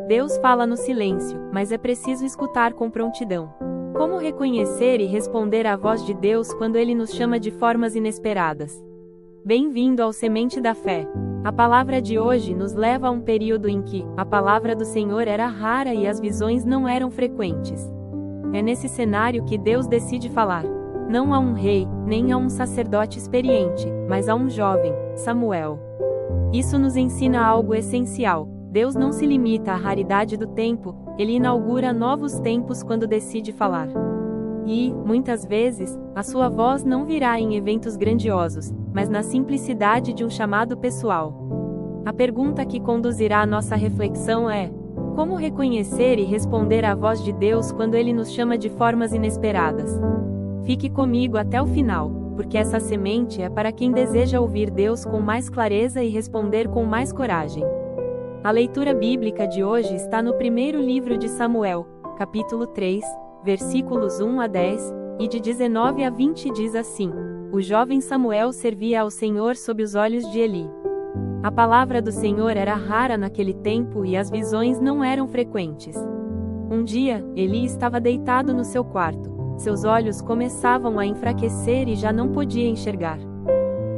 Deus fala no silêncio, mas é preciso escutar com prontidão. Como reconhecer e responder à voz de Deus quando Ele nos chama de formas inesperadas? Bem-vindo ao Semente da Fé. A palavra de hoje nos leva a um período em que a palavra do Senhor era rara e as visões não eram frequentes. É nesse cenário que Deus decide falar. Não a um rei, nem a um sacerdote experiente, mas a um jovem, Samuel. Isso nos ensina algo essencial. Deus não se limita à raridade do tempo, Ele inaugura novos tempos quando decide falar. E, muitas vezes, a sua voz não virá em eventos grandiosos, mas na simplicidade de um chamado pessoal. A pergunta que conduzirá a nossa reflexão é: como reconhecer e responder à voz de Deus quando Ele nos chama de formas inesperadas? Fique comigo até o final, porque essa semente é para quem deseja ouvir Deus com mais clareza e responder com mais coragem. A leitura bíblica de hoje está no primeiro livro de Samuel, capítulo 3, versículos 1 a 10, e de 19 a 20 diz assim: O jovem Samuel servia ao Senhor sob os olhos de Eli. A palavra do Senhor era rara naquele tempo e as visões não eram frequentes. Um dia, Eli estava deitado no seu quarto. Seus olhos começavam a enfraquecer e já não podia enxergar.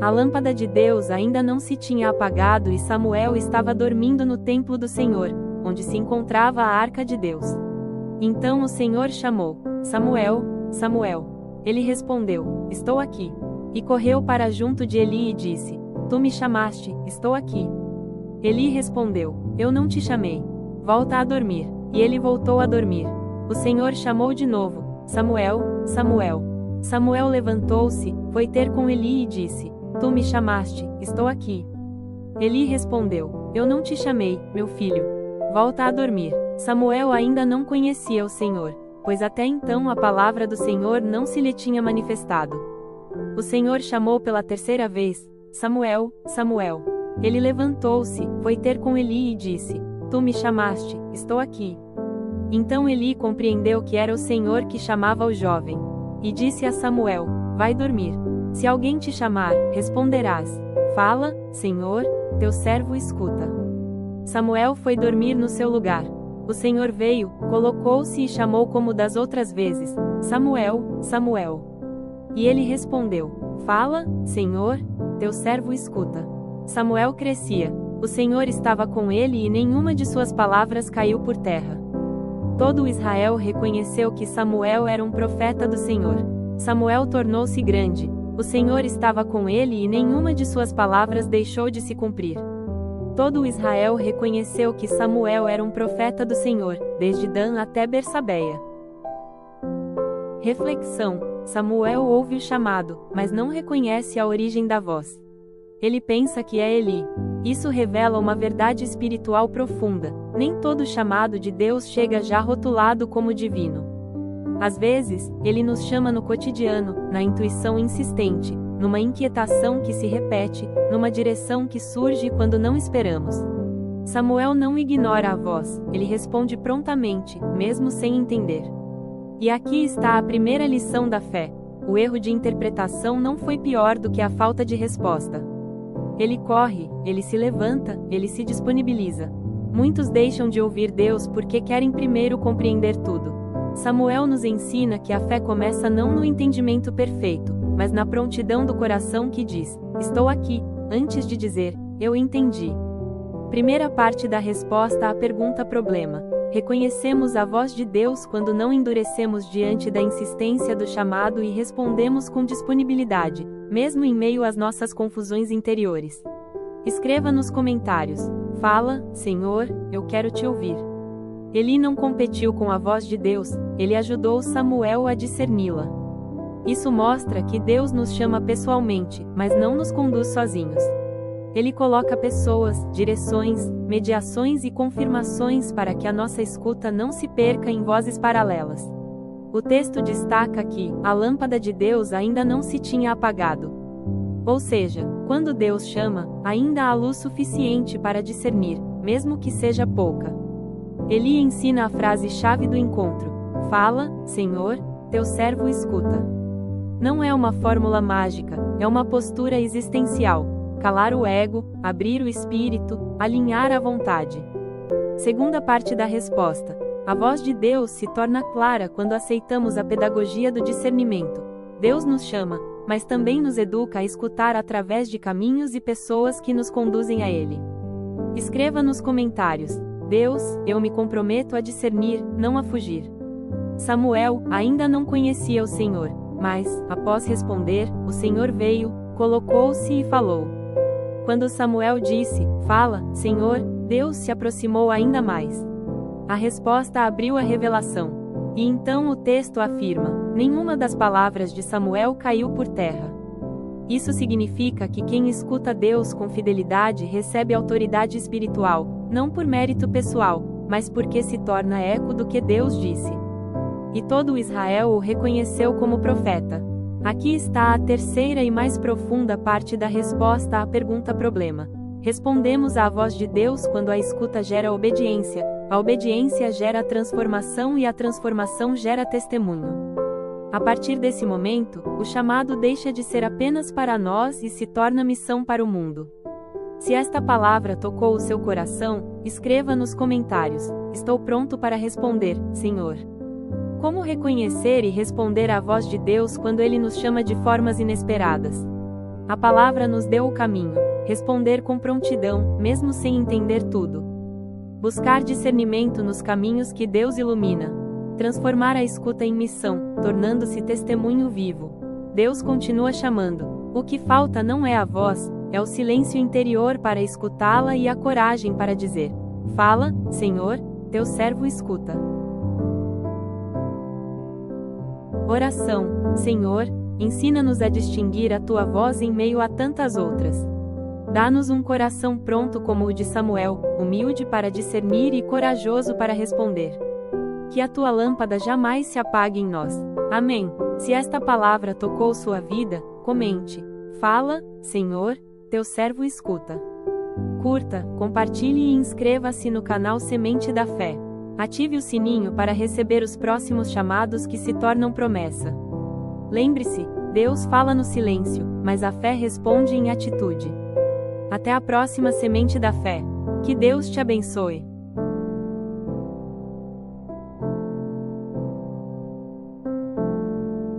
A lâmpada de Deus ainda não se tinha apagado e Samuel estava dormindo no templo do Senhor, onde se encontrava a arca de Deus. Então o Senhor chamou: Samuel, Samuel. Ele respondeu: Estou aqui. E correu para junto de Eli e disse: Tu me chamaste, estou aqui. Eli respondeu: Eu não te chamei. Volta a dormir. E ele voltou a dormir. O Senhor chamou de novo: Samuel, Samuel. Samuel levantou-se, foi ter com Eli e disse: Tu me chamaste, estou aqui. Eli respondeu: Eu não te chamei, meu filho. Volta a dormir. Samuel ainda não conhecia o Senhor, pois até então a palavra do Senhor não se lhe tinha manifestado. O Senhor chamou pela terceira vez: Samuel, Samuel. Ele levantou-se, foi ter com Eli e disse: Tu me chamaste, estou aqui. Então Eli compreendeu que era o Senhor que chamava o jovem. E disse a Samuel: Vai dormir. Se alguém te chamar, responderás: Fala, Senhor, teu servo escuta. Samuel foi dormir no seu lugar. O Senhor veio, colocou-se e chamou como das outras vezes: Samuel, Samuel. E ele respondeu: Fala, Senhor, teu servo escuta. Samuel crescia. O Senhor estava com ele e nenhuma de suas palavras caiu por terra. Todo Israel reconheceu que Samuel era um profeta do Senhor. Samuel tornou-se grande. O Senhor estava com ele e nenhuma de suas palavras deixou de se cumprir. Todo Israel reconheceu que Samuel era um profeta do Senhor, desde Dan até Bersabeia. Reflexão: Samuel ouve o chamado, mas não reconhece a origem da voz. Ele pensa que é Eli. Isso revela uma verdade espiritual profunda. Nem todo chamado de Deus chega já rotulado como divino. Às vezes, Ele nos chama no cotidiano, na intuição insistente, numa inquietação que se repete, numa direção que surge quando não esperamos. Samuel não ignora a voz, ele responde prontamente, mesmo sem entender. E aqui está a primeira lição da fé: o erro de interpretação não foi pior do que a falta de resposta. Ele corre, ele se levanta, ele se disponibiliza. Muitos deixam de ouvir Deus porque querem primeiro compreender tudo. Samuel nos ensina que a fé começa não no entendimento perfeito, mas na prontidão do coração que diz: Estou aqui, antes de dizer: Eu entendi. Primeira parte da resposta à pergunta problema. Reconhecemos a voz de Deus quando não endurecemos diante da insistência do chamado e respondemos com disponibilidade, mesmo em meio às nossas confusões interiores. Escreva nos comentários: Fala, Senhor, eu quero te ouvir. Eli não competiu com a voz de Deus, ele ajudou Samuel a discerni-la. Isso mostra que Deus nos chama pessoalmente, mas não nos conduz sozinhos. Ele coloca pessoas, direções, mediações e confirmações para que a nossa escuta não se perca em vozes paralelas. O texto destaca que a lâmpada de Deus ainda não se tinha apagado. Ou seja, quando Deus chama, ainda há luz suficiente para discernir, mesmo que seja pouca. Eli ensina a frase-chave do encontro: Fala, Senhor, teu servo escuta. Não é uma fórmula mágica, é uma postura existencial. Calar o ego, abrir o espírito, alinhar a vontade. Segunda parte da resposta. A voz de Deus se torna clara quando aceitamos a pedagogia do discernimento. Deus nos chama, mas também nos educa a escutar através de caminhos e pessoas que nos conduzem a Ele. Escreva nos comentários: Deus, eu me comprometo a discernir, não a fugir. Samuel ainda não conhecia o Senhor, mas, após responder, o Senhor veio, colocou-se e falou. Quando Samuel disse: Fala, Senhor, Deus se aproximou ainda mais. A resposta abriu a revelação. E então o texto afirma: nenhuma das palavras de Samuel caiu por terra. Isso significa que quem escuta Deus com fidelidade recebe autoridade espiritual, não por mérito pessoal, mas porque se torna eco do que Deus disse. E todo Israel o reconheceu como profeta. Aqui está a terceira e mais profunda parte da resposta à pergunta-problema. Respondemos à voz de Deus quando a escuta gera obediência, a obediência gera transformação e a transformação gera testemunho. A partir desse momento, o chamado deixa de ser apenas para nós e se torna missão para o mundo. Se esta palavra tocou o seu coração, escreva nos comentários: estou pronto para responder, Senhor. Como reconhecer e responder à voz de Deus quando Ele nos chama de formas inesperadas? A palavra nos deu o caminho. Responder com prontidão, mesmo sem entender tudo. Buscar discernimento nos caminhos que Deus ilumina. Transformar a escuta em missão, tornando-se testemunho vivo. Deus continua chamando. O que falta não é a voz, é o silêncio interior para escutá-la e a coragem para dizer: Fala, Senhor, teu servo escuta. Oração. Senhor, ensina-nos a distinguir a tua voz em meio a tantas outras. Dá-nos um coração pronto como o de Samuel, humilde para discernir e corajoso para responder. Que a tua lâmpada jamais se apague em nós. Amém. Se esta palavra tocou sua vida, comente. Fala, Senhor, teu servo escuta. Curta, compartilhe e inscreva-se no canal Semente da Fé. Ative o sininho para receber os próximos chamados que se tornam promessa. Lembre-se, Deus fala no silêncio, mas a fé responde em atitude. Até a próxima Semente da Fé. Que Deus te abençoe.